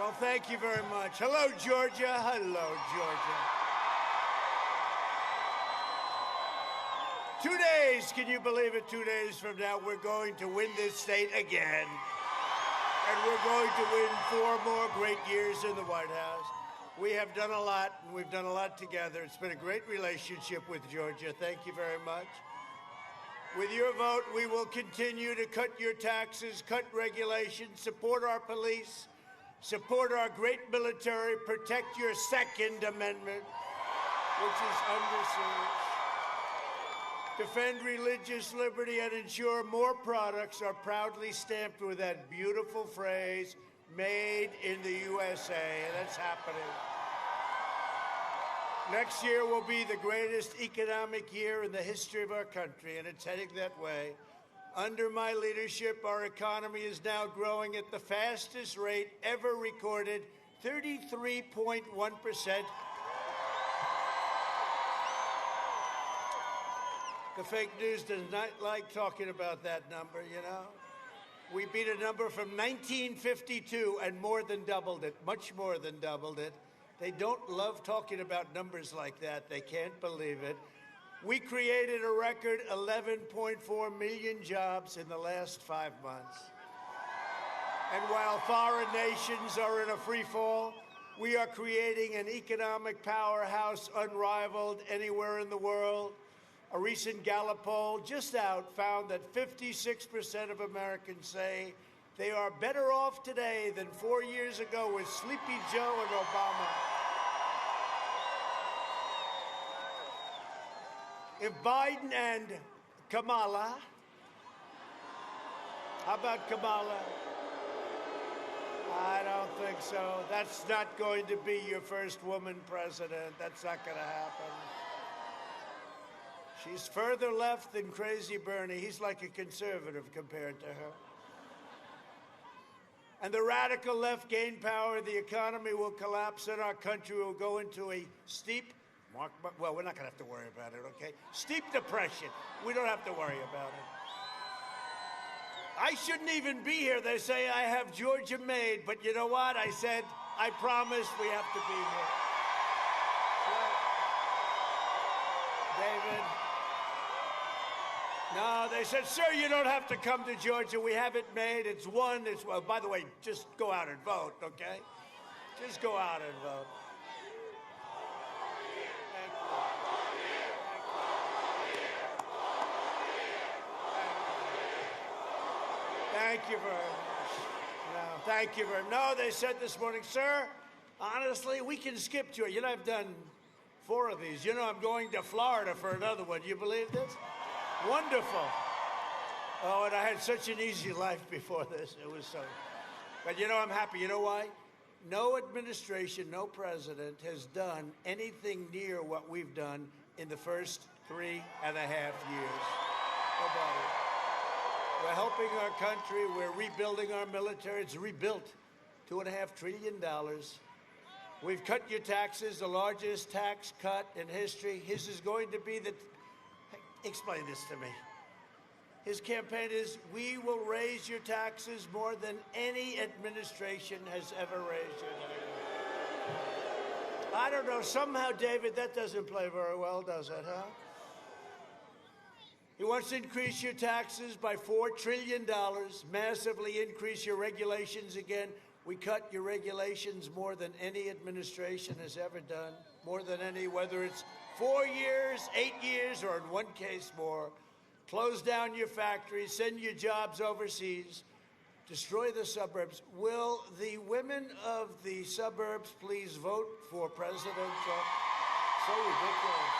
Well, thank you very much. Hello, Georgia. Hello, Georgia. 2 days, can you believe it? 2 days from now, we're going to win this state again. And we're going to win 4 more great years in the White House. We have done a lot, and we've done a lot together. It's been a great relationship with Georgia. Thank you very much. With your vote, we will continue to cut your taxes, cut regulations, support our police, support our great military, protect your Second Amendment, which is under siege, defend religious liberty, and ensure more products are proudly stamped with that beautiful phrase, made in the USA, and that's happening. Next year will be the greatest economic year in the history of our country, and it's heading that way. Under my leadership, our economy is now growing at the fastest rate ever recorded, 33.1%. The fake news does not like talking about that number, you know. We beat a number from 1952 and more than doubled it, much more than doubled it. They don't love talking about numbers like that. They can't believe it. We created a record 11.4 million jobs in the last 5 months. And while foreign nations are in a free fall, we are creating an economic powerhouse unrivaled anywhere in the world. A recent Gallup poll just out found that 56% of Americans say they are better off today than 4 years ago with Sleepy Joe and Obama. If Biden and Kamala, how about Kamala? I don't think so. That's not going to be your first woman president. That's not going to happen. She's further left than Crazy Bernie. He's like a conservative compared to her. And the radical left gain power, the economy will collapse, and our country will go into a steep, well, we're not going to have to worry about it, okay? Steep depression. We don't have to worry about it. I shouldn't even be here. They say I have Georgia made, but you know what? I said, I promised we have to be here. David. No, they said, sir, you don't have to come to Georgia. We have it made. It's won. It's, well, by the way, just go out and vote, okay? Just go out and vote. Thank you very much. No, thank you very much. No, they said this morning, sir, honestly, we can skip to it. You know, I've done 4 of these. You know, I'm going to Florida for another one. You believe this? Wonderful. Oh, and I had such an easy life before this. It was so. But you know, I'm happy. You know why? No administration, no president has done anything near what we've done in the first 3.5 years. Nobody. We're helping our country. We're rebuilding our military. It's rebuilt. $2.5 trillion. We've cut your taxes, the largest tax cut in history. His is going to be the... Explain this to me. His campaign is, we will raise your taxes more than any administration has ever raised your taxes. I don't know, somehow, David, that doesn't play very well, does it, huh? He wants to increase your taxes by $4 trillion, massively increase your regulations again. We cut your regulations more than any administration has ever done, more than any, whether it's 4 years, 8 years, or in one case more. Close down your factories, send your jobs overseas, destroy the suburbs. Will the women of the suburbs please vote for President Trump? So ridiculous.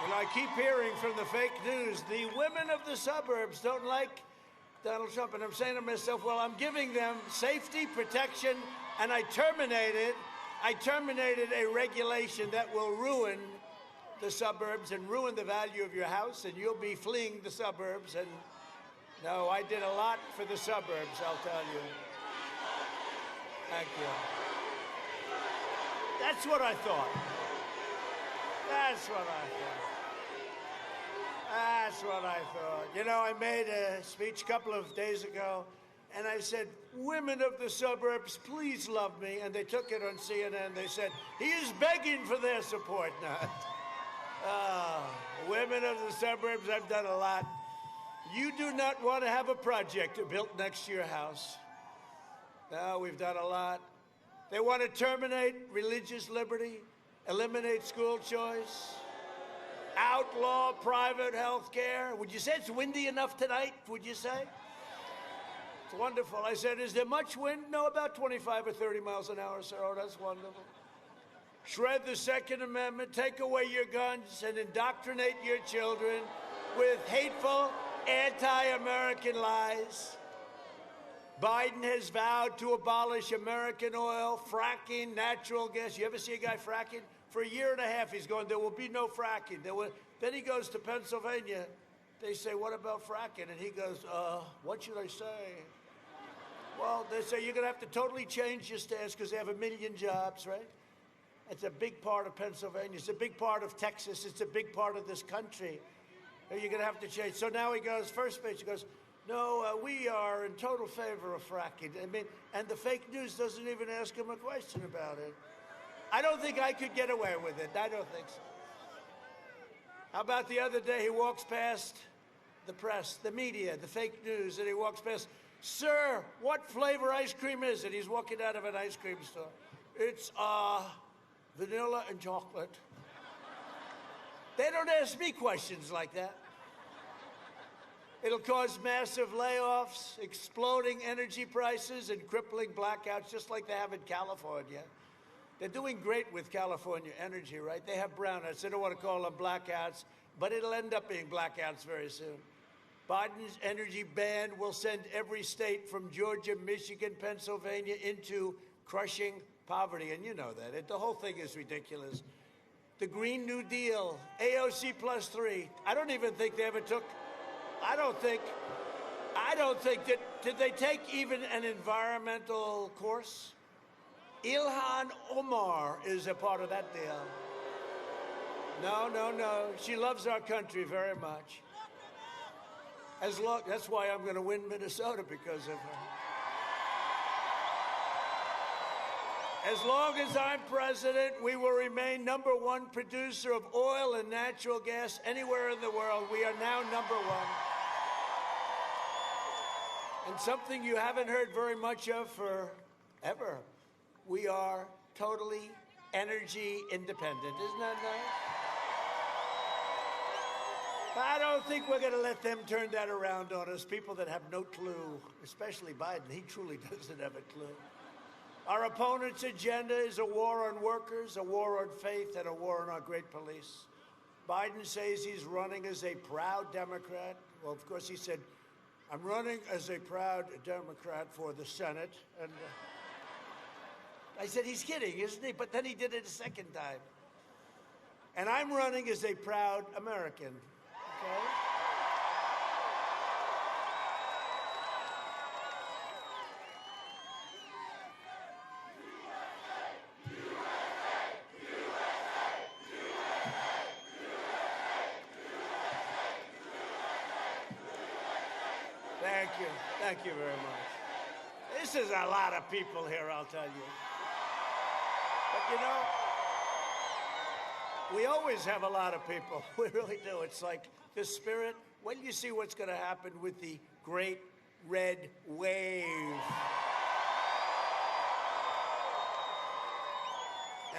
And I keep hearing from the fake news, the women of the suburbs don't like Donald Trump. And I'm saying to myself, well, I'm giving them safety, protection, and I terminated a regulation that will ruin the suburbs and ruin the value of your house, and you'll be fleeing the suburbs. And no, I did a lot for the suburbs, I'll tell you. Thank you. That's what I thought. That's what I thought. That's what I thought. You know, I made a speech a couple of days ago. And I said, women of the suburbs, please love me. And they took it on CNN. They said, he is begging for their support now. Women of the suburbs, I've done a lot. You do not want to have a project built next to your house. No, we've done a lot. They want to terminate religious liberty, eliminate school choice, outlaw private health care. Would you say it's windy enough tonight? Would you say? It's wonderful. I said, is there much wind? No, about 25 or 30 miles an hour, sir. Oh, that's wonderful. Shred the Second Amendment, take away your guns, and indoctrinate your children with hateful, anti-American lies. Biden has vowed to abolish American oil, fracking, natural gas. You ever see a guy fracking? For a year and a half, he's going, there will be no fracking. Then he goes to Pennsylvania. They say, what about fracking? And he goes, what should I say? Well, they say, you're going to have to totally change your stance because they have 1 million jobs, right? It's a big part of Pennsylvania. It's a big part of Texas. It's a big part of this country. You're going to have to change. So now he goes, first speech, he goes, no, we are in total favor of fracking. I mean, and the fake news doesn't even ask him a question about it. I don't think I could get away with it. I don't think so. How about the other day he walks past the press, the media, the fake news, and he walks past, sir, what flavor ice cream is it? He's walking out of an ice cream store. It's vanilla and chocolate. They don't ask me questions like that. It'll cause massive layoffs, exploding energy prices, and crippling blackouts, just like they have in California. They're doing great with California energy, right? They have brownouts. They don't want to call them blackouts, but it'll end up being blackouts very soon. Biden's energy ban will send every state from Georgia, Michigan, Pennsylvania into crushing poverty, and you know that. The whole thing is ridiculous. The Green New Deal, AOC plus 3. I don't even think they ever took, I don't think that, did they take even an environmental course? Ilhan Omar is a part of that deal. No. She loves our country very much. That's why I'm going to win Minnesota, because of her. As long as I'm president, we will remain #1 producer of oil and natural gas anywhere in the world. We are now #1. And something you haven't heard very much of forever. We are totally energy independent. Isn't that nice? I don't think we're going to let them turn that around on us, people that have no clue, especially Biden. He truly doesn't have a clue. Our opponent's agenda is a war on workers, a war on faith, and a war on our great police. Biden says he's running as a proud Democrat. Well, of course, he said, I'm running as a proud Democrat for the Senate. And I said, he's kidding, isn't he? But then he did it a second time. And I'm running as a proud American. Okay? Thank you very much. This is a lot of people here, I'll tell you. But you know, we always have a lot of people. We really do. It's like the spirit. When you see what's going to happen with the great red wave.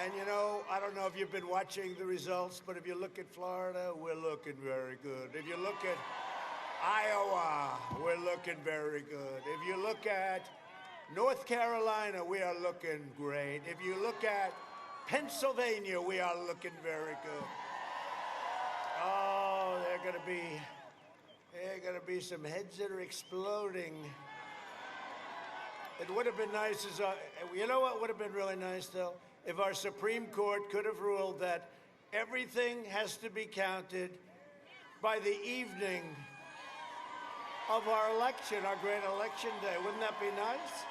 And you know, I don't know if you've been watching the results, but if you look at Florida, we're looking very good. If you look at Iowa, we're looking very good. If you look at North Carolina, we are looking great. If you look at Pennsylvania, we are looking very good. Oh, there are going to be some heads that are exploding. It would have been nice, you know what would have been really nice, though? If our Supreme Court could have ruled that everything has to be counted by the evening of our election, our great election day. Wouldn't that be nice?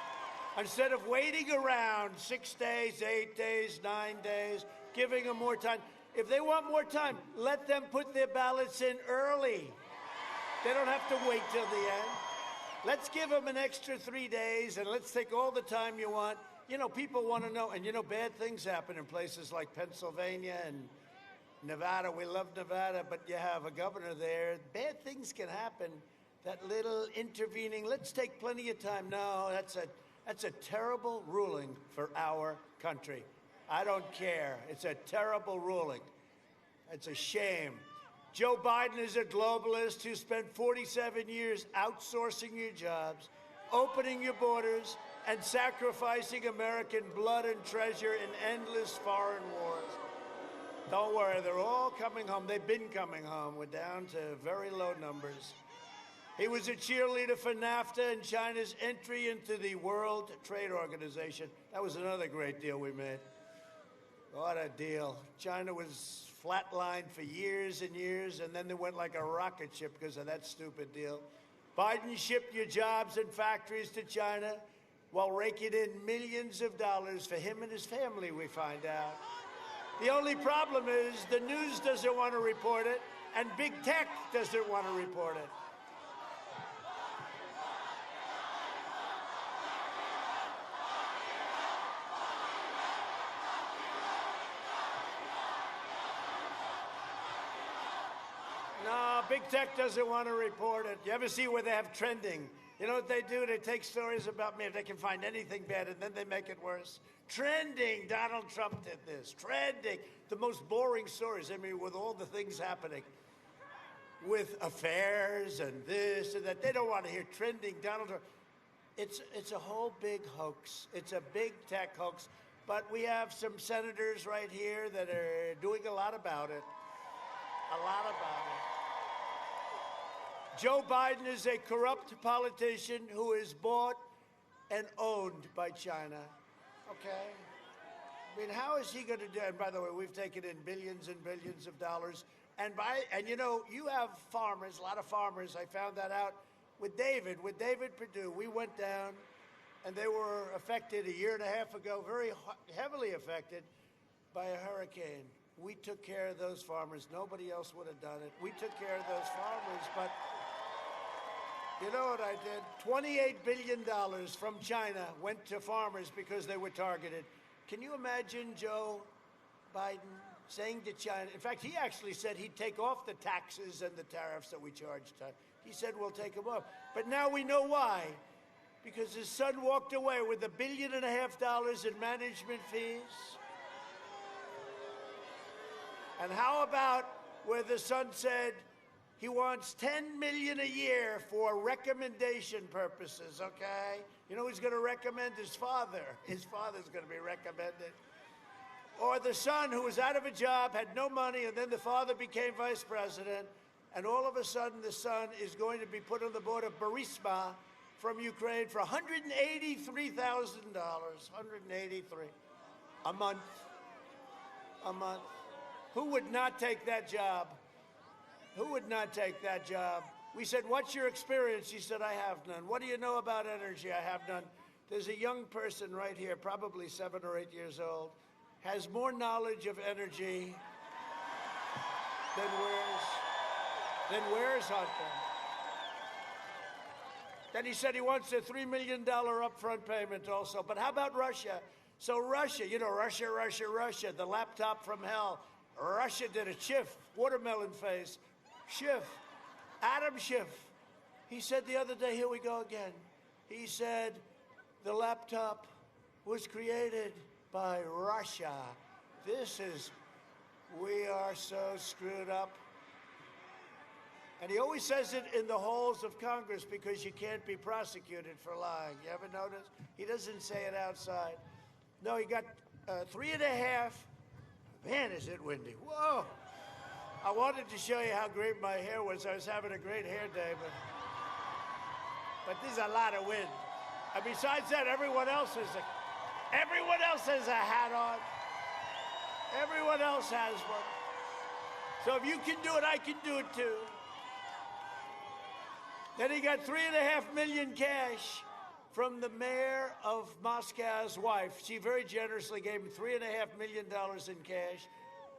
Instead of waiting around 6 days, 8 days, 9 days, giving them more time. If they want more time, let them put their ballots in early. They don't have to wait till the end. Let's give them an extra 3 days, and let's take all the time you want. You know, people want to know, and you know, bad things happen in places like Pennsylvania and Nevada. We love Nevada, but you have a governor there. Bad things can happen. That little intervening, let's take plenty of time. No, that's a terrible ruling for our country. I don't care. It's a terrible ruling. It's a shame. Joe Biden is a globalist who spent 47 years outsourcing your jobs, opening your borders, and sacrificing American blood and treasure in endless foreign wars. Don't worry, they're all coming home. They've been coming home. We're down to very low numbers. He was a cheerleader for NAFTA and China's entry into the World Trade Organization. That was another great deal we made. What a deal. China was flatlined for years and years, and then they went like a rocket ship because of that stupid deal. Biden shipped your jobs and factories to China while raking in millions of dollars for him and his family, we find out. The only problem is the news doesn't want to report it, and big tech doesn't want to report it. No, big tech doesn't want to report it. You ever see where they have trending? You know what they do? They take stories about me if they can find anything bad, and then they make it worse. Trending, Donald Trump did this. Trending, the most boring stories. I mean, with all the things happening, with affairs and this and that. They don't want to hear trending, Donald Trump. It's a whole big hoax. It's a big tech hoax. But we have some senators right here that are doing a lot about it. A lot about it. Joe Biden is a corrupt politician who is bought and owned by China. Okay? I mean, how is he going to do it? And by the way, we've taken in billions and billions of dollars. And you know, you have farmers, a lot of farmers. I found that out with David Perdue. We went down, and they were affected a year and a half ago, very heavily affected by a hurricane. We took care of those farmers. Nobody else would have done it. We took care of those farmers, but you know what I did? $28 billion from China went to farmers because they were targeted. Can you imagine Joe Biden saying to China, in fact, he actually said he'd take off the taxes and the tariffs that we charged. He said we'll take them off. But now we know why. Because his son walked away with $1.5 billion in management fees. And how about where the son said he wants $10 million a year for recommendation purposes, okay? You know who's going to recommend? His father. His father's going to be recommended. Or the son who was out of a job, had no money, and then the father became vice president, and all of a sudden the son is going to be put on the board of Burisma from Ukraine for $183,000. $183 a month. A month. Who would not take that job? Who would not take that job? We said, what's your experience? He said, I have none. What do you know about energy? I have none. There's a young person right here, probably 7 or 8 years old, has more knowledge of energy than wears Hunter. Then he said he wants a $3 million upfront payment also. But how about Russia? So Russia, you know, Russia, the laptop from hell. Russia did a Schiff, watermelon face. Schiff, Adam Schiff. He said the other day, here we go again. He said the laptop was created by Russia. We are so screwed up. And he always says it in the halls of Congress because you can't be prosecuted for lying. You ever notice? He doesn't say it outside. No, he got 3.5. Man, is it windy. Whoa. I wanted to show you how great my hair was. I was having a great hair day, but there's a lot of wind. And besides that, everyone else has a hat on. Everyone else has one. So if you can do it, I can do it too. Then he got $3.5 million cash from the mayor of Moscow's wife. She very generously gave him $3.5 million in cash.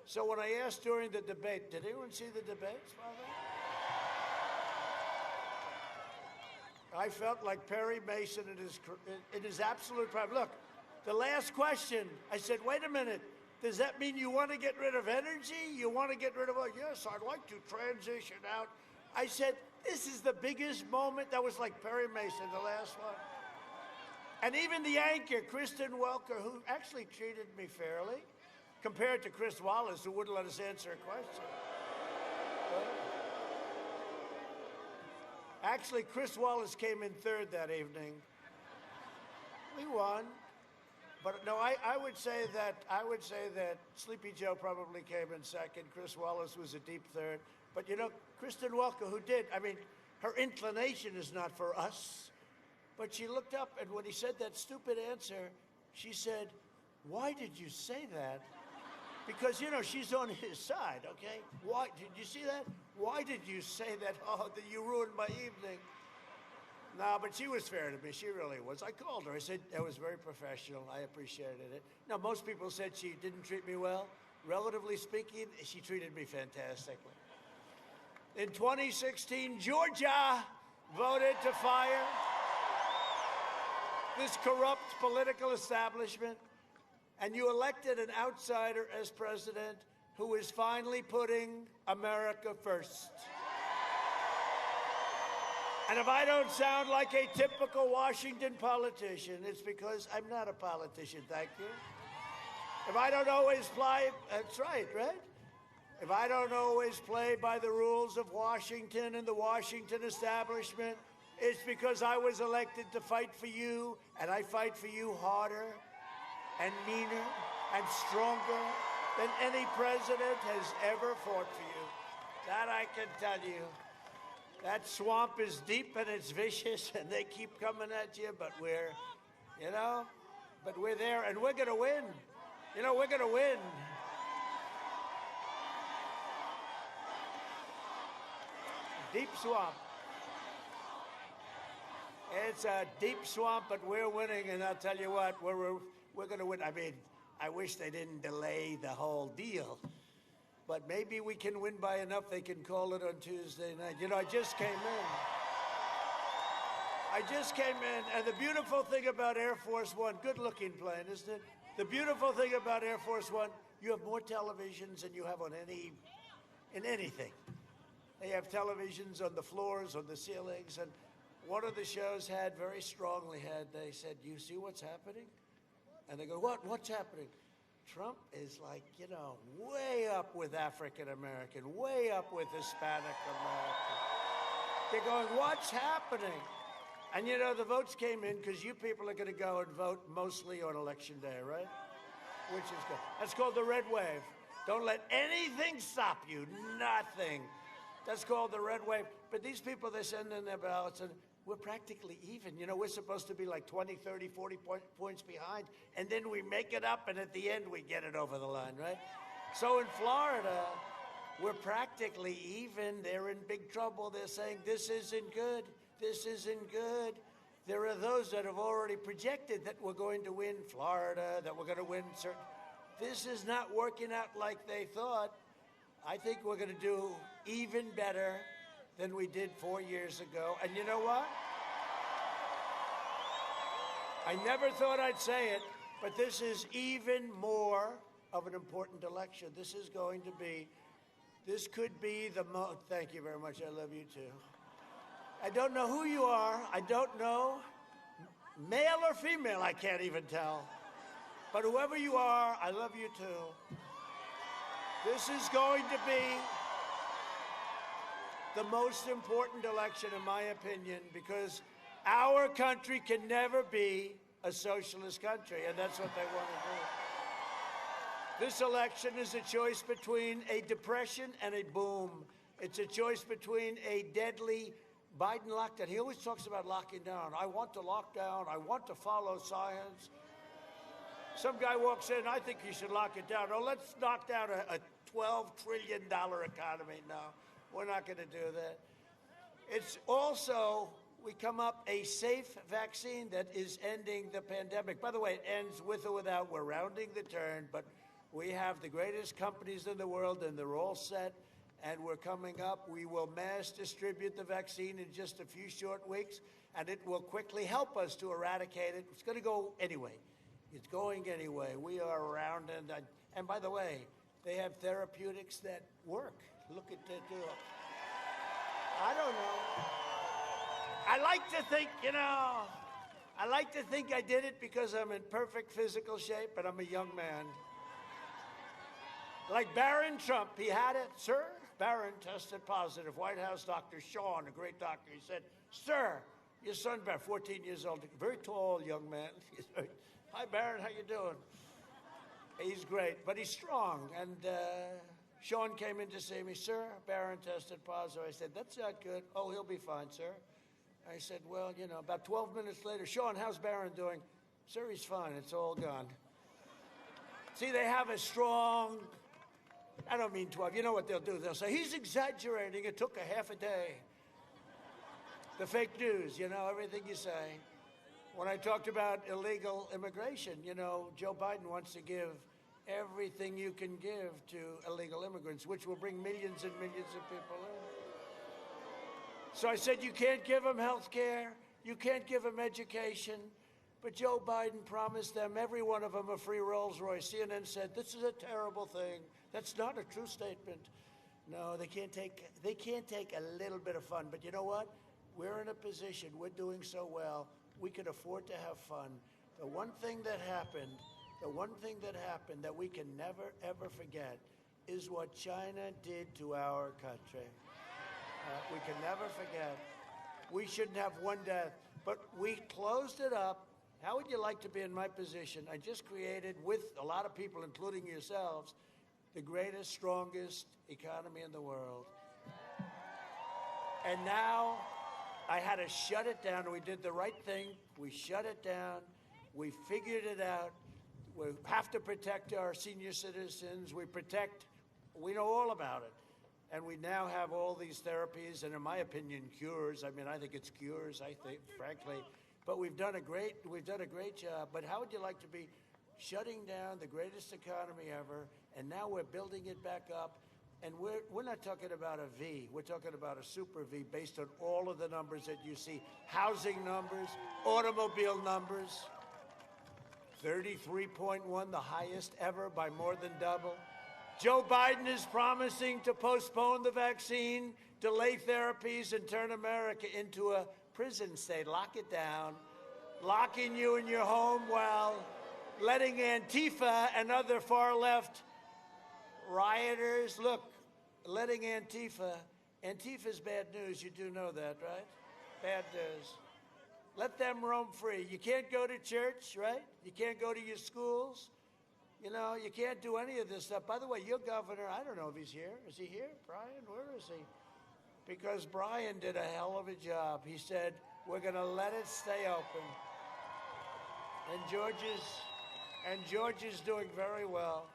So when I asked during the debate, did anyone see the debates, Father? I I felt like Perry Mason in his absolute prime. Look, the last question, I said, wait a minute. Does that mean you want to get rid of energy? You want to get rid of, oh, yes, I'd like to transition out. I said, this is the biggest moment. That was like Perry Mason, the last one. And even the anchor, Kristen Welker, who actually treated me fairly, compared to Chris Wallace, who wouldn't let us answer a question. Actually, Chris Wallace came in third that evening. We won. But no, I would say that Sleepy Joe probably came in second. Chris Wallace was a deep third. But you know, Kristen Welker, who did, I mean, her inclination is not for us. But she looked up, and when he said that stupid answer, she said, why did you say that? Because, you know, she's on his side, okay? Why, did you see that? Why did you say that? Oh, that you ruined my evening. No, but she was fair to me. She really was. I called her. I said, that was very professional. I appreciated it. Now, most people said she didn't treat me well. Relatively speaking, she treated me fantastically. In 2016, Georgia voted to fire this corrupt political establishment, and you elected an outsider as president who is finally putting America first. And if I don't sound like a typical Washington politician, it's because I'm not a politician, thank you. If I don't always play, that's right? If I don't always play by the rules of Washington and the Washington establishment, it's because I was elected to fight for you, and I fight for you harder and meaner and stronger than any president has ever fought for you. That I can tell you. That swamp is deep and it's vicious, and they keep coming at you, but we're there, and we're going to win. You know, we're going to win. Deep swamp. It's a deep swamp, but we're winning, and I'll tell you what, we're going to win. I mean, I wish they didn't delay the whole deal. But maybe we can win by enough they can call it on Tuesday night. You know, I just came in, and the beautiful thing about Air Force One, good-looking plane, isn't it? The beautiful thing about Air Force One, you have more televisions than you have on anything. They have televisions on the floors, on the ceilings, and one of the shows very strongly they said, you see what's happening? And they go, what's happening? Trump is like, you know, way up with African American, way up with Hispanic American. They're going, what's happening? And you know, the votes came in because you people are going to go and vote mostly on Election Day, right? Which is good. That's called the red wave. Don't let anything stop you, nothing. That's called the red wave. But these people, they send in their ballots, and we're practically even. You know, we're supposed to be like 20, 30, 40 points behind, and then we make it up, and at the end, we get it over the line, right? So in Florida, we're practically even. They're in big trouble. They're saying, this isn't good. This isn't good. There are those that have already projected that we're going to win Florida, that we're going to win certain. This is not working out like they thought. I think we're going to do even better than we did 4 years ago. And you know what? I never thought I'd say it, but this is even more of an important election. This could be the most, thank you very much, I love you too. I don't know who you are, I don't know, male or female, I can't even tell. But whoever you are, I love you too. This is going to be the most important election, in my opinion, because our country can never be a socialist country, and that's what they want to do. This election is a choice between a depression and a boom. It's a choice between a deadly Biden lockdown. He always talks about locking down. I want to lock down. I want to follow science. Some guy walks in, I think you should lock it down. Oh, let's knock down a $12 trillion economy. No, we're not going to do that. It's also, we come up a safe vaccine that is ending the pandemic. By the way, it ends with or without. We're rounding the turn, but we have the greatest companies in the world, and they're all set. and we're coming up. We will mass distribute the vaccine in just a few short weeks, and it will quickly help us to eradicate it. It's going to go anyway. It's going anyway. We are around, and by the way, they have therapeutics that work. Look at that. I don't know. I like to think, I like to think I did it because I'm in perfect physical shape, but I'm a young man. Like Barron Trump, he had it. Sir, Barron tested positive. White House doctor Sean, a great doctor, he said, sir, your son, Barron, 14 years old, very tall young man. Hi, Barron, how you doing? He's great, but he's strong. And Sean came in to see me. Sir, Barron tested positive. I said, that's not good. Oh, he'll be fine, sir. I said, well, about 12 minutes later, Sean, how's Barron doing? Sir, he's fine. It's all gone. See, they have a strong, I don't mean 12. You know what they'll do? They'll say, he's exaggerating. It took a half a day. The fake news, everything you say. When I talked about illegal immigration, Joe Biden wants to give everything you can give to illegal immigrants, which will bring millions and millions of people in. So I said, you can't give them health care, you can't give them education, but Joe Biden promised them, every one of them, a free Rolls Royce. CNN said, this is a terrible thing. That's not a true statement. No, they can't take a little bit of fun, but you know what? We're in a position, we're doing so well, we can afford to have fun. The one thing that happened that we can never, ever forget is what China did to our country. We can never forget. We shouldn't have one death, but we closed it up. How would you like to be in my position? I just created, with a lot of people, including yourselves, the greatest, strongest economy in the world. And now I had to shut it down. We did the right thing. We shut it down. We figured it out. We have to protect our senior citizens. We know all about it. And we now have all these therapies, and in my opinion, cures. I mean, I think it's cures, frankly. But we've done a great job. But how would you like to be shutting down the greatest economy ever, and now we're building it back up? And we're not talking about a V. We're talking about a super V based on all of the numbers that you see. Housing numbers, automobile numbers, 33.1, the highest ever by more than double. Joe Biden is promising to postpone the vaccine, delay therapies, and turn America into a prison state. Lock it down, locking you in your home while letting Antifa and other far-left rioters, letting Antifa's bad news. You do know that, right? Bad news. Let them roam free. You can't go to church, right? You can't go to your schools. You can't do any of this stuff. By the way, your governor, I don't know if he's here. Is he here? Brian, where is he? Because Brian did a hell of a job. He said, we're going to let it stay open. And George is doing very well.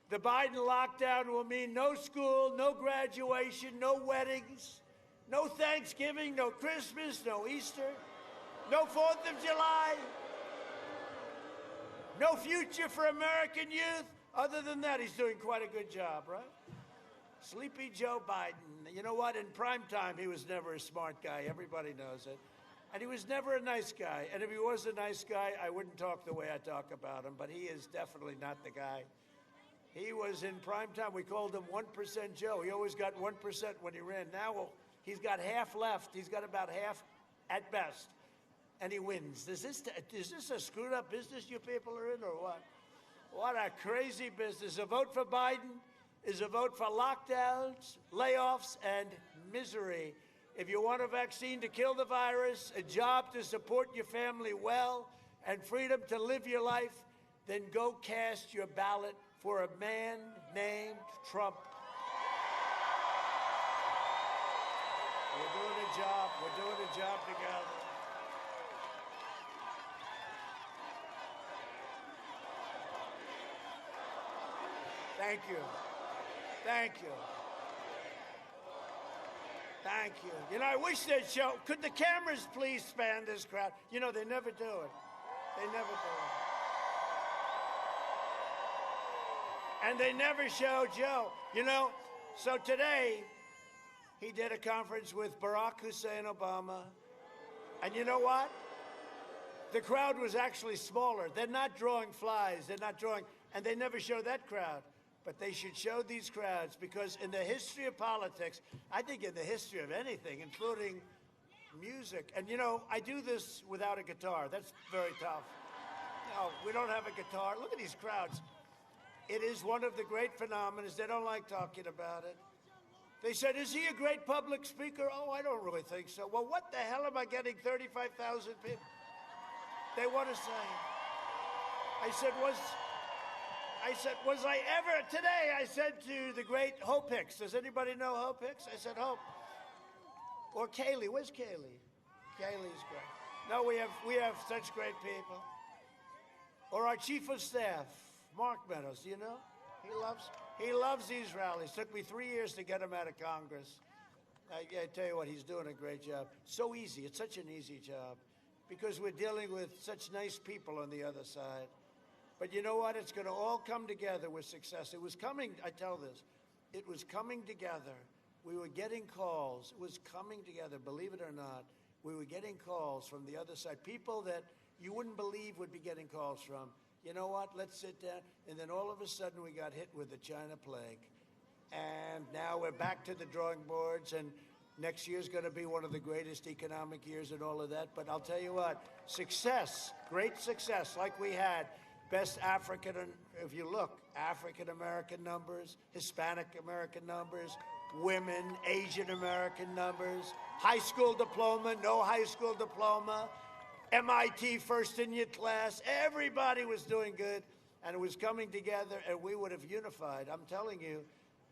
The Biden lockdown will mean no school, no graduation, no weddings, no Thanksgiving, no Christmas, no Easter, no 4th of July. No future for American youth. Other than that, he's doing quite a good job, right? Sleepy Joe Biden. You know what? In prime time, he was never a smart guy. Everybody knows it. And he was never a nice guy. And if he was a nice guy, I wouldn't talk the way I talk about him. But he is definitely not the guy. He was in prime time. We called him 1% Joe. He always got 1% when he ran. Now he's got half left. He's got about half at best. And he wins. Is this a screwed up business you people are in, or what? What a crazy business. A vote for Biden is a vote for lockdowns, layoffs, and misery. If you want a vaccine to kill the virus, a job to support your family well, and freedom to live your life, then go cast your ballot for a man named Trump. We're doing a job. We're doing a job together. Thank you. Thank you. Thank you. I wish they'd show. Could the cameras please span this crowd? They never do it. They never do it. And they never show Joe. So today, he did a conference with Barack Hussein Obama. And you know what? The crowd was actually smaller. They're not drawing flies. They're not drawing, and they never show that crowd. But they should show these crowds because in the history of politics, I think in the history of anything, including music, and you know, I do this without a guitar. That's very tough. No, we don't have a guitar. Look at these crowds. It is one of the great phenomena. They don't like talking about it. They said, is he a great public speaker? Oh, I don't really think so. Well, what the hell am I getting 35,000 people? They want to say. I said, was I ever, today I said to the great Hope Hicks, does anybody know Hope Hicks? I said, Hope. Or Kaylee, where's Kaylee? Kaylee's great. No, we have such great people. Or our chief of staff, Mark Meadows, do you know? He loves these rallies. Took me 3 years to get him out of Congress. I tell you what, he's doing a great job. So easy, it's such an easy job because we're dealing with such nice people on the other side. But you know what? It's going to all come together with success. It was coming, I tell this, it was coming together. We were getting calls. It was coming together, believe it or not. We were getting calls from the other side. People that you wouldn't believe would be getting calls from. You know what? Let's sit down. And then all of a sudden we got hit with the China plague. And now we're back to the drawing boards. And next year's going to be one of the greatest economic years and all of that. But I'll tell you what, success, great success like we had. Best African, if you look, African-American numbers, Hispanic-American numbers, women, Asian-American numbers, high school diploma, no high school diploma, MIT first in your class. Everybody was doing good, and it was coming together, and we would have unified, I'm telling you.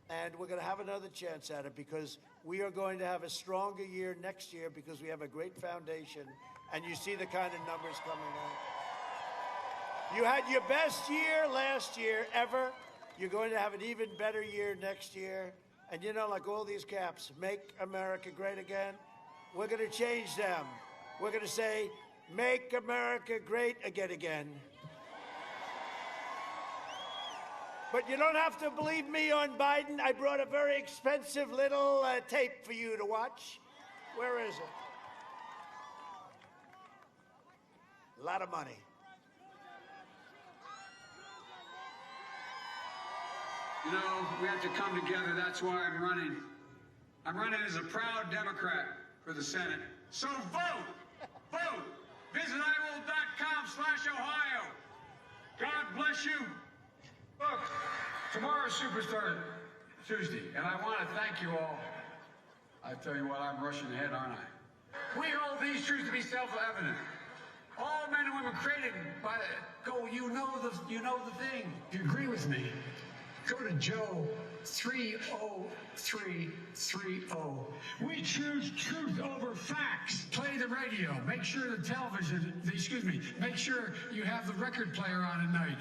And we're going to have another chance at it because we are going to have a stronger year next year because we have a great foundation, and you see the kind of numbers coming out. You had your best year last year ever. You're going to have an even better year next year. And you know, like all these caps, make America great again, we're going to change them. We're going to say, make America great again. But you don't have to believe me on Biden. I brought a very expensive little tape for you to watch. Where is it? A lot of money. You know, we have to come together. That's why I'm running. I'm running as a proud Democrat for the Senate. So vote! Vote! Visit IRL.com/Ohio. God bless you. Look, tomorrow's Superstar Tuesday, and I want to thank you all. I tell you what, I'm rushing ahead, aren't I? We hold these truths to be self-evident. All men and women created by the you know the thing. You agree with me? Go to Joe 30330. We choose truth over facts. Play the radio. Make sure the television, make sure you have the record player on at night.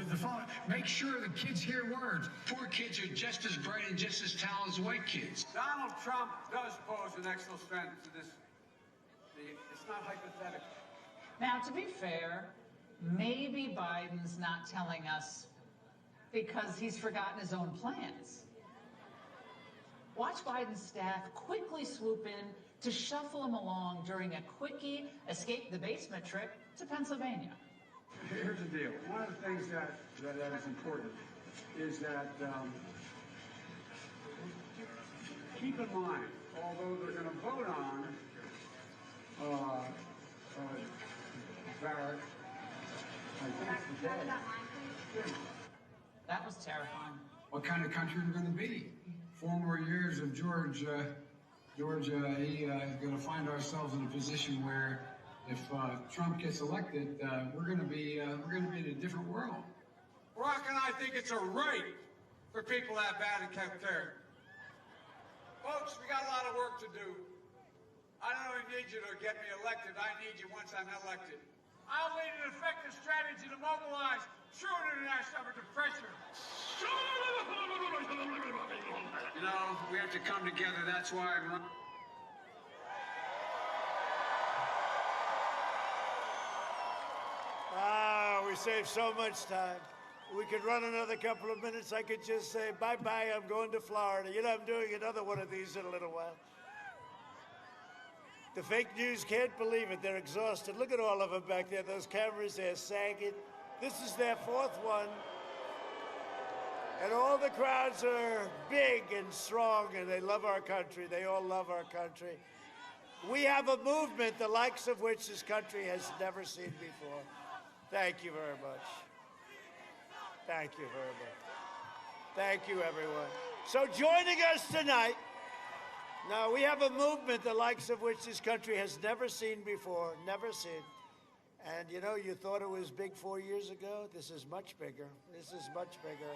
The phone. Make sure the kids hear words. Poor kids are just as bright and just as talented as white kids. Donald Trump does pose an extra threat to this. It's not hypothetical. Now, to be fair, maybe Biden's not telling us because he's forgotten his own plans. Watch Biden's staff quickly swoop in to shuffle him along during a quickie escape the basement trip to Pennsylvania. Here's the deal. One of the things that is important is that keep in mind, although they're going to vote on Barrett, I think today. That was terrifying. What kind of country we're going to be? 4 more years of George, is going to find ourselves in a position where, if Trump gets elected, we're going to be in a different world. Barack and I think it's a right for people to have bad health care. Folks, we got a lot of work to do. I don't only need you to get me elected. I need you once I'm elected. I'll lead an effective strategy to mobilize true international effort to pressure. You know, we have to come together. That's why I'm running. We saved so much time. we could run another couple of minutes. I could just say, bye-bye, I'm going to Florida. You know, I'm doing another one of these in a little while. The fake news can't believe it. They're exhausted. Look at all of them back there. Those cameras, they're sagging. This is their fourth one. And all the crowds are big and strong, and they love our country. They all love our country. We have a movement the likes of which this country has never seen before. Thank you very much. Thank you very much. Thank you, everyone. So joining us tonight, now we have a movement the likes of which this country has never seen before, never seen. And you know, you thought it was big 4 years ago. This is much bigger. This is much bigger.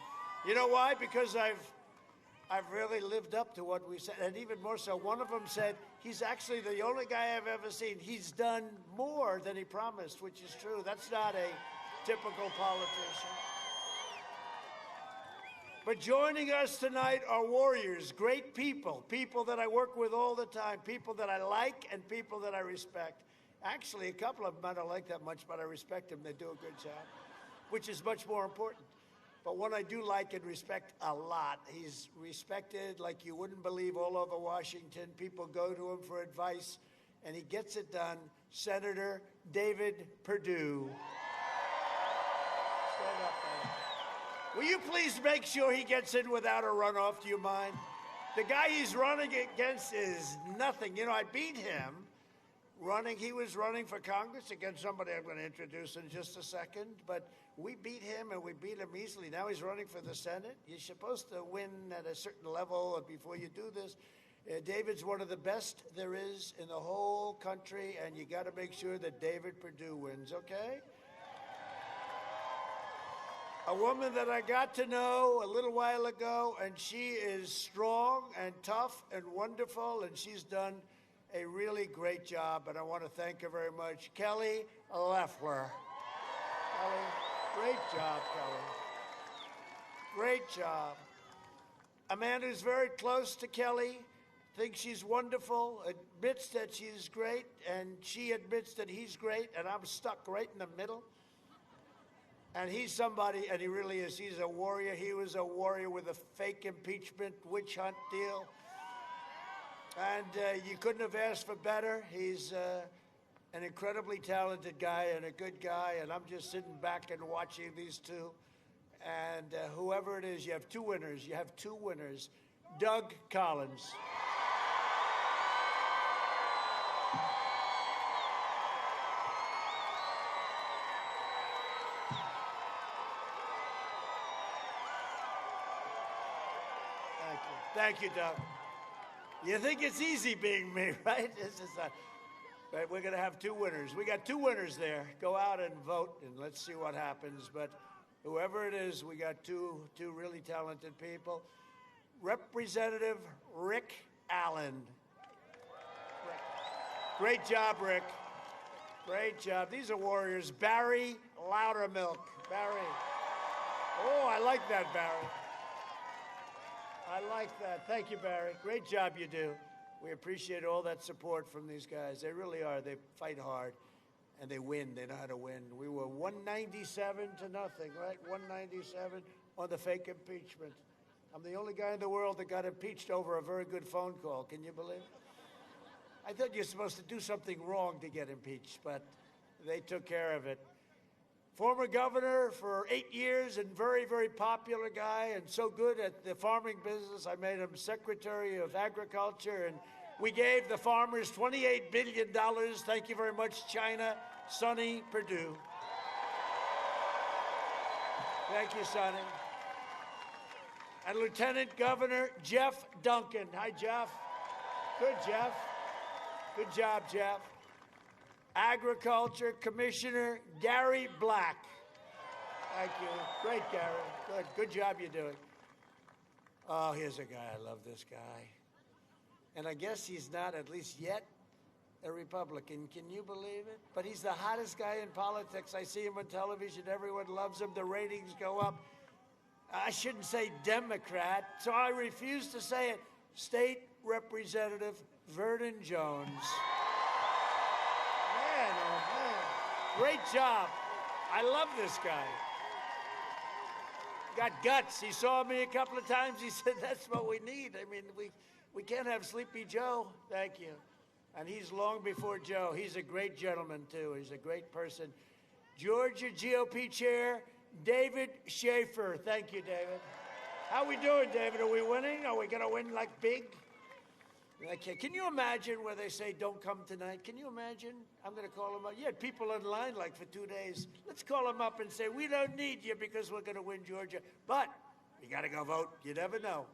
You know why? Because I've really lived up to what we said, and even more so. One of them said, he's actually the only guy I've ever seen. He's done more than he promised, which is true. That's not a typical politician. But joining us tonight are warriors, great people, people that I work with all the time, people that I like and people that I respect. Actually, a couple of them I don't like that much, but I respect them. They do a good job, which is much more important. But one I do like and respect a lot. He's respected like you wouldn't believe all over Washington. People go to him for advice, and he gets it done. Senator David Perdue. Stand up, man. Will you please make sure he gets in without a runoff? Do you mind? The guy he's running against is nothing. You know, I beat him running. He was running for Congress against somebody I'm going to introduce in just a second. But we beat him, and we beat him easily. Now he's running for the Senate. You're supposed to win at a certain level before you do this. David's one of the best there is in the whole country, and you got to make sure that David Perdue wins, okay? A woman that I got to know a little while ago, and she is strong and tough and wonderful, and she's done a really great job, and I want to thank her very much. Kelly Loeffler. Kelly, great job, Kelly. Great job. A man who's very close to Kelly, thinks she's wonderful, admits that she's great, and she admits that he's great, and I'm stuck right in the middle. And he's somebody, and he really is. He's a warrior. He was a warrior with a fake impeachment witch hunt deal. And you couldn't have asked for better. He's an incredibly talented guy and a good guy, and I'm just sitting back and watching these two. And whoever it is, you have two winners. You have two winners. Doug Collins. Thank you, Doug. You think it's easy being me, right? This is but we're going to have two winners. We got two winners there. Go out and vote, and let's see what happens. But whoever it is, we got two really talented people. Representative Rick Allen. Rick. Great job, Rick. Great job. These are warriors. Barry Loudermilk. Barry. Oh, I like that, Barry. I like that. Thank you, Barry. Great job you do. We appreciate all that support from these guys. They really are. They fight hard, and they win. They know how to win. We were 197 to nothing, right? 197 on the fake impeachment. I'm the only guy in the world that got impeached over a very good phone call. Can you believe it? I thought you're supposed to do something wrong to get impeached, but they took care of it. Former governor for 8 years and very, very popular guy and so good at the farming business. I made him Secretary of Agriculture, and we gave the farmers $28 billion. Thank you very much, China. Sonny Perdue. Thank you, Sonny. And Lieutenant Governor Jeff Duncan. Hi, Jeff. Good, Jeff. Good job, Jeff. Agriculture Commissioner Gary Black. Thank you. Great, Gary. Good job you're doing. Oh, here's a guy. I love this guy. And I guess he's not, at least yet, a Republican. Can you believe it? But he's the hottest guy in politics. I see him on television. Everyone loves him. The ratings go up. I shouldn't say Democrat, so I refuse to say it. State Representative Vernon Jones. Man, oh man. Great job. I love this guy. got guts. He saw me a couple of times. He said, that's what we need. I mean, we can't have Sleepy Joe. Thank you. And he's long before Joe. He's a great gentleman, too. He's a great person. Georgia GOP Chair David Schaefer. Thank you, David. How we doing, David? Are we winning? Are we going to win like big? Okay. Can you imagine where they say, don't come tonight? Can you imagine? I'm going to call them up. You had people in line like for 2 days. Let's call them up and say, we don't need you because we're going to win Georgia. But you got to go vote. You never know.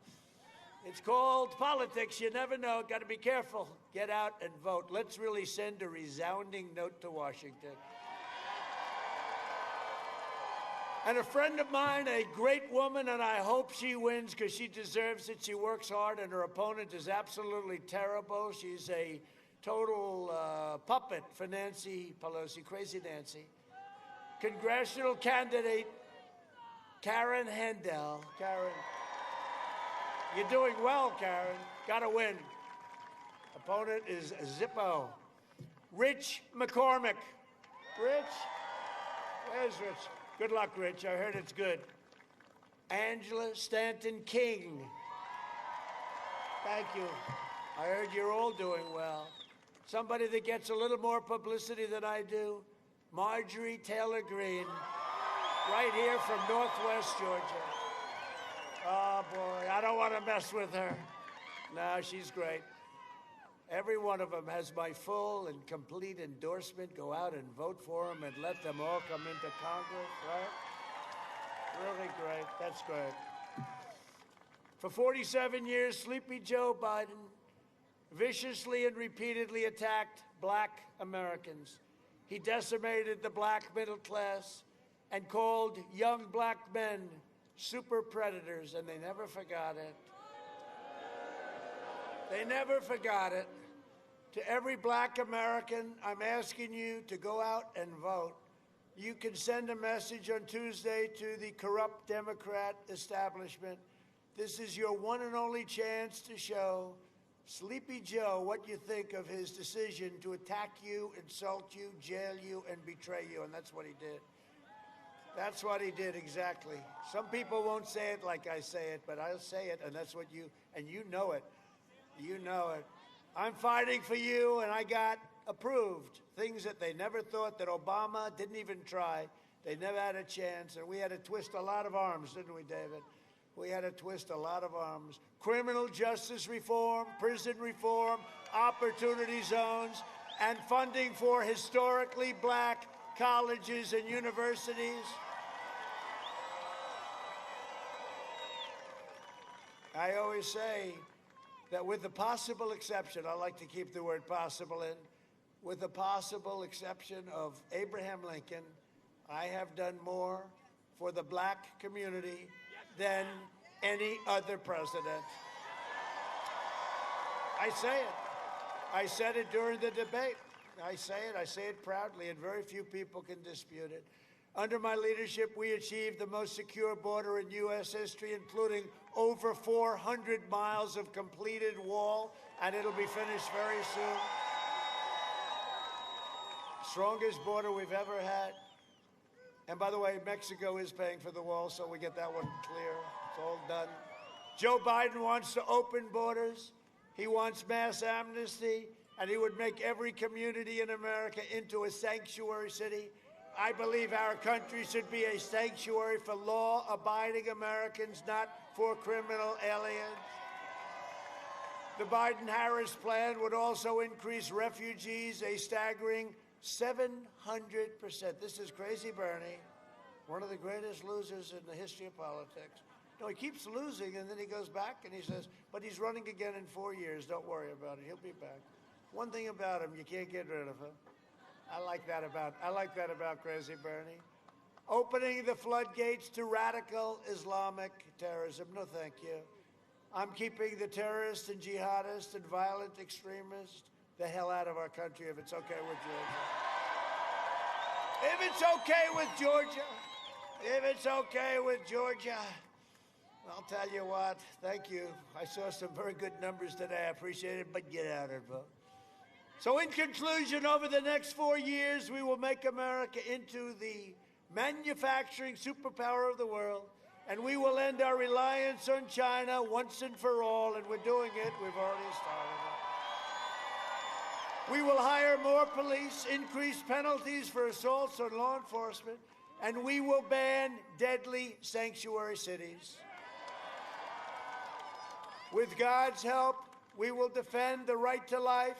It's called politics. You never know. Got to be careful. Get out and vote. Let's really send a resounding note to Washington. And a friend of mine, a great woman, and I hope she wins because she deserves it. She works hard, and her opponent is absolutely terrible. She's a total puppet for Nancy Pelosi, crazy Nancy. Congressional candidate Karen Handel. Karen, you're doing well, Karen. Got to win. Opponent is Zippo. Rich McCormick. Rich? Where's Rich? Good luck, Rich. I heard it's good. Angela Stanton King. Thank you. I heard you're all doing well. Somebody that gets a little more publicity than I do, Marjorie Taylor Greene, right here from Northwest Georgia. Oh, boy, I don't want to mess with her. No, she's great. Every one of them has my full and complete endorsement. Go out and vote for them and let them all come into Congress, right? Really great. That's great. For 47 years, Sleepy Joe Biden viciously and repeatedly attacked black Americans. He decimated the black middle class and called young black men super predators, and they never forgot it. They never forgot it. To every black American, I'm asking you to go out and vote. You can send a message on Tuesday to the corrupt Democrat establishment. This is your one and only chance to show Sleepy Joe what you think of his decision to attack you, insult you, jail you, and betray you, and that's what he did. That's what he did, exactly. Some people won't say it like I say it, but I'll say it, and that's what you, and you know it. You know it. I'm fighting for you, and I got approved. Things that they never thought, that Obama didn't even try. They never had a chance, and we had to twist a lot of arms, didn't we, David? We had to twist a lot of arms. Criminal justice reform, prison reform, opportunity zones, and funding for historically black colleges and universities. I always say that with the possible exception, I like to keep the word possible in, with the possible exception of Abraham Lincoln, I have done more for the black community than any other president. I say it. I said it during the debate. I say it proudly, and very few people can dispute it. Under my leadership, we achieved the most secure border in U.S. history, including over 400 miles of completed wall, and it'll be finished very soon. Strongest border we've ever had. And by the way, Mexico is paying for the wall, so we get that one clear. It's all done. Joe Biden wants to open borders. He wants mass amnesty, and he would make every community in America into a sanctuary city. I believe our country should be a sanctuary for law-abiding Americans, not for criminal aliens. The Biden-Harris plan would also increase refugees a staggering 700%. This is crazy Bernie, one of the greatest losers in the history of politics. No, he keeps losing, and then he goes back and he says, but he's running again in 4 years. Don't worry about it. He'll be back. One thing about him, you can't get rid of him. I like that about Crazy Bernie. Opening the floodgates to radical Islamic terrorism. No, thank you. I'm keeping the terrorists and jihadists and violent extremists the hell out of our country if it's okay with Georgia. If it's okay with Georgia, if it's okay with Georgia, I'll tell you what, thank you. I saw some very good numbers today. I appreciate it, but get out and vote. So in conclusion, over the next 4 years, we will make America into the manufacturing superpower of the world, And we will end our reliance on China once and for all, and we're doing it. We've already started it. We will hire more police, increase penalties for assaults on law enforcement, and we will ban deadly sanctuary cities. With God's help, we will defend the right to life,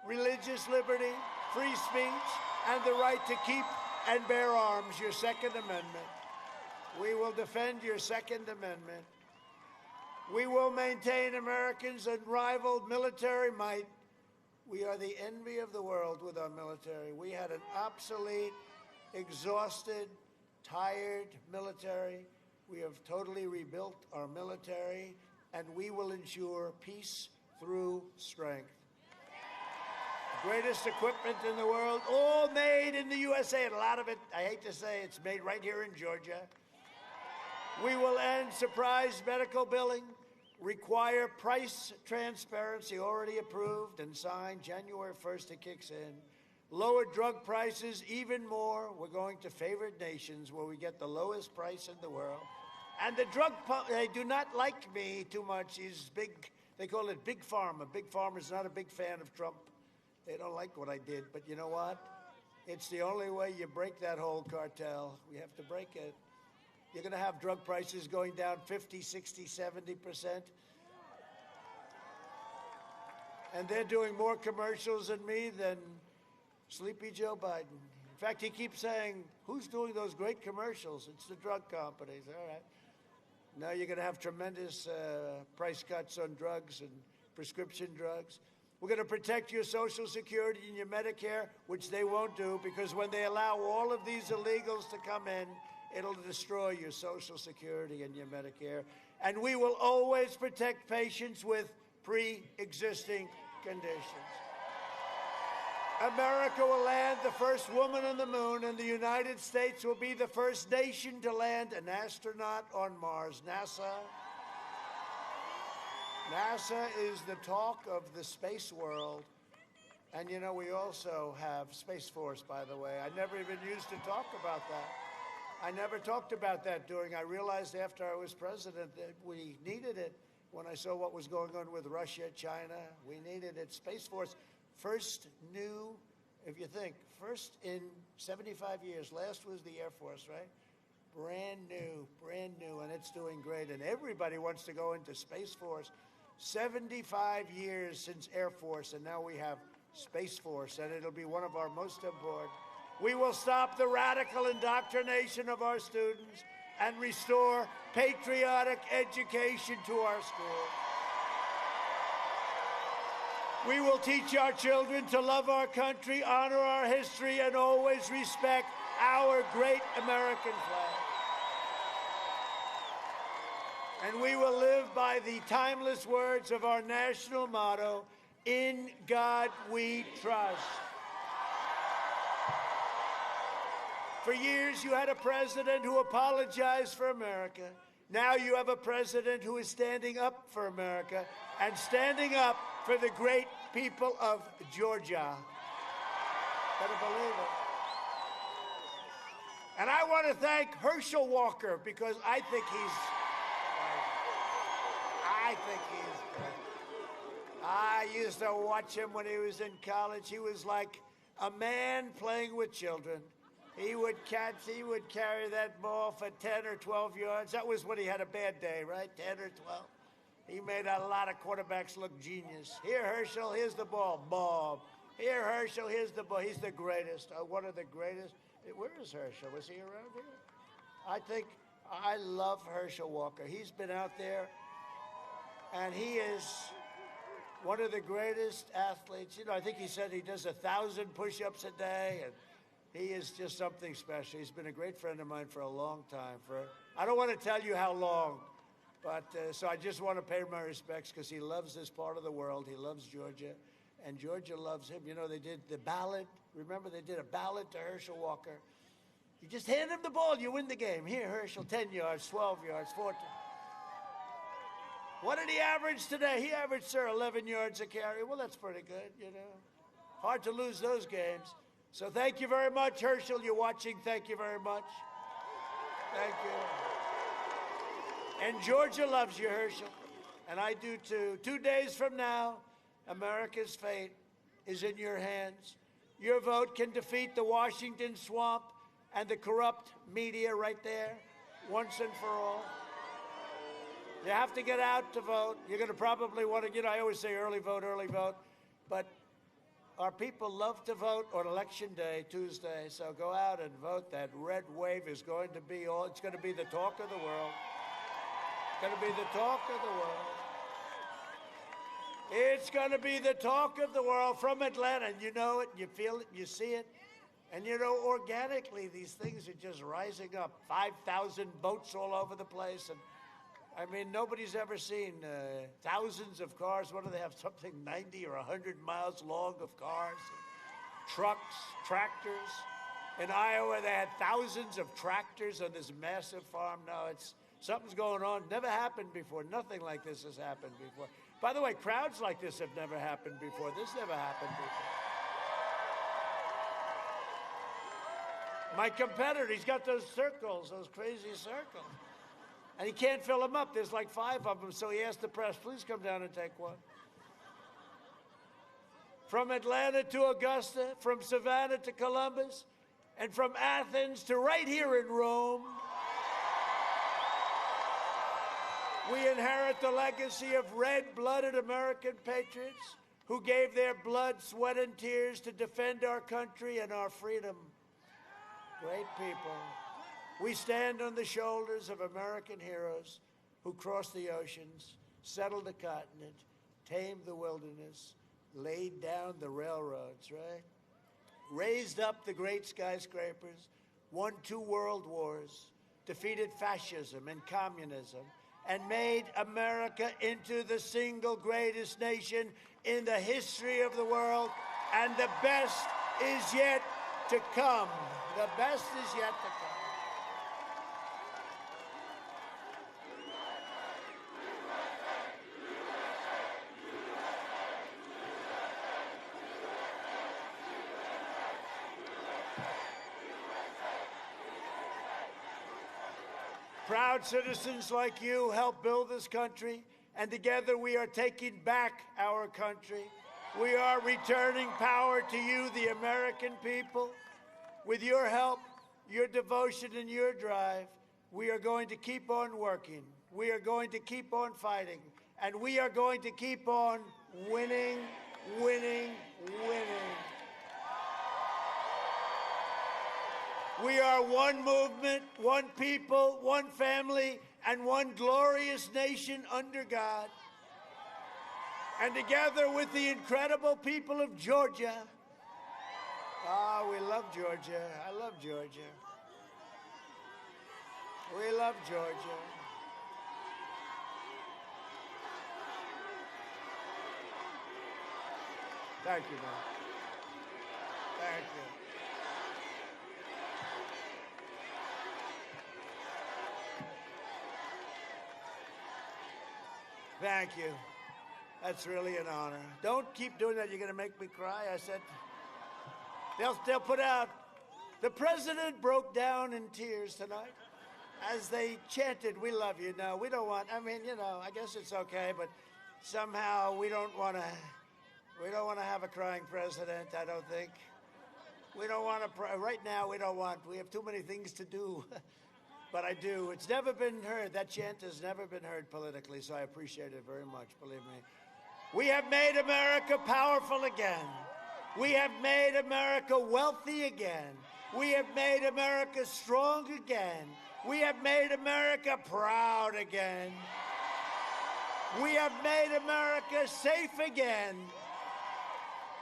religious liberty, free speech, and the right to keep and bear arms, your Second Amendment. We will defend your Second Amendment. We will maintain Americans' unrivaled military might. We are the envy of the world with our military. We had an obsolete, exhausted, tired military. We have totally rebuilt our military, and we will ensure peace through strength. The greatest equipment in the world, all made in the USA, and a lot of it, I hate to say, it's made right here in Georgia. We will end surprise medical billing, require price transparency, already approved and signed. January 1st, it kicks in. Lower drug prices even more. We're going to favored nations where we get the lowest price in the world. And the they do not like me too much. He's big, they call it Big Pharma. Big Pharma's not a big fan of Trump. They don't like what I did, but you know what? It's the only way you break that whole cartel. We have to break it. You're going to have drug prices going down 50, 60, 70%. And they're doing more commercials than me than Sleepy Joe Biden. In fact, he keeps saying, who's doing those great commercials? It's the drug companies. All right. Now you're going to have tremendous price cuts on drugs and prescription drugs. We're going to protect your Social Security and your Medicare, which they won't do, because when they allow all of these illegals to come in, it'll destroy your Social Security and your Medicare. And we will always protect patients with pre-existing conditions. America will land the first woman on the moon, and the United States will be the first nation to land an astronaut on Mars. NASA is the talk of the space world. And, you know, we also have Space Force, by the way. I never even used to talk about that. I never talked about that I realized after I was president that we needed it when I saw what was going on with Russia, China. We needed it. Space Force, first new, if you think, first in 75 years. Last was the Air Force, right? Brand new, and it's doing great. And everybody wants to go into Space Force. 75 years since Air Force, and now we have Space Force, and it'll be one of our most important. We will stop the radical indoctrination of our students and restore patriotic education to our schools. We will teach our children to love our country, honor our history, and always respect our great American flag. And we will live by the timeless words of our national motto, "In God we trust." For years, you had a president who apologized for America. Now you have a president who is standing up for America and standing up for the great people of Georgia. Better believe it. And I want to thank Herschel Walker, because I think he's good. I used to watch him when he was in college. He was like a man playing with children. He would carry that ball for 10 or 12 yards. That was when he had a bad day, right? 10 or 12. He made a lot of quarterbacks look genius. Here, Herschel, here's the ball. Bob. Here, Herschel, here's the ball. He's the greatest, one of the greatest. Where is Herschel? Was he around here? I love Herschel Walker. He's been out there, and he is one of the greatest athletes. You know, I think he said he does 1,000 push-ups a day, and he is just something special. He's been a great friend of mine for a long time. I don't want to tell you how long, but so I just want to pay my respects, because he loves this part of the world. He loves Georgia, and Georgia loves him. You know, they did the ballot. Remember, they did a ballot to Herschel Walker. You just hand him the ball, you win the game. Here, Herschel, 10 yards, 12 yards, 14. What did he average today? He averaged, sir, 11 yards a carry. Well, that's pretty good, you know. Hard to lose those games. So thank you very much, Herschel. You're watching. Thank you very much. Thank you. And Georgia loves you, Herschel. And I do too. 2 days from now, America's fate is in your hands. Your vote can defeat the Washington swamp and the corrupt media right there, once and for all. You have to get out to vote. You're going to probably want to, I always say early vote, but our people love to vote on Election Day, Tuesday, so go out and vote. That red wave is going to be it's going to be the talk of the world. It's going to be the talk of the world. It's going to be the talk of the world from Atlanta, and you know it, you feel it, you see it. And organically, these things are just rising up. 5,000 boats all over the place. And I mean, nobody's ever seen thousands of cars. What do they have? Something 90 or 100 miles long of cars, trucks, tractors. In Iowa, they had thousands of tractors on this massive farm. No, something's going on. Never happened before. Nothing like this has happened before. By the way, crowds like this have never happened before. This never happened before. My competitor, he's got those circles, those crazy circles. And he can't fill them up. There's like 5 of them, so he asked the press, please come down and take one. From Atlanta to Augusta, from Savannah to Columbus, and from Athens to right here in Rome, we inherit the legacy of red-blooded American patriots who gave their blood, sweat, and tears to defend our country and our freedom. Great people. We stand on the shoulders of American heroes who crossed the oceans, settled the continent, tamed the wilderness, laid down the railroads, right? Raised up the great skyscrapers, won 2 world wars, defeated fascism and communism, and made America into the single greatest nation in the history of the world. And the best is yet to come. The best is yet to come. Proud citizens like you help build this country, and together we are taking back our country. We are returning power to you, the American people. With your help, your devotion, and your drive, we are going to keep on working. We are going to keep on fighting, and we are going to keep on winning, winning, winning. We are one movement, one people, one family, and one glorious nation under God. And together with the incredible people of Georgia, we love Georgia. I love Georgia. We love Georgia. Thank you, man. Thank you. Thank you. That's really an honor. Don't keep doing that. You're going to make me cry. I said, they'll put out, the president broke down in tears tonight as they chanted, we love you. No, we don't want, I guess it's okay, but somehow we don't want to have a crying president, I don't think. We don't want to, right now we have too many things to do. But I do. It's never been heard. That chant has never been heard politically, so I appreciate it very much, believe me. We have made America powerful again. We have made America wealthy again. We have made America strong again. We have made America proud again. We have made America safe again.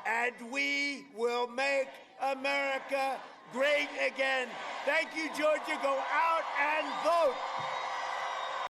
And we will make America great again. Thank you, Georgia. Go out and vote.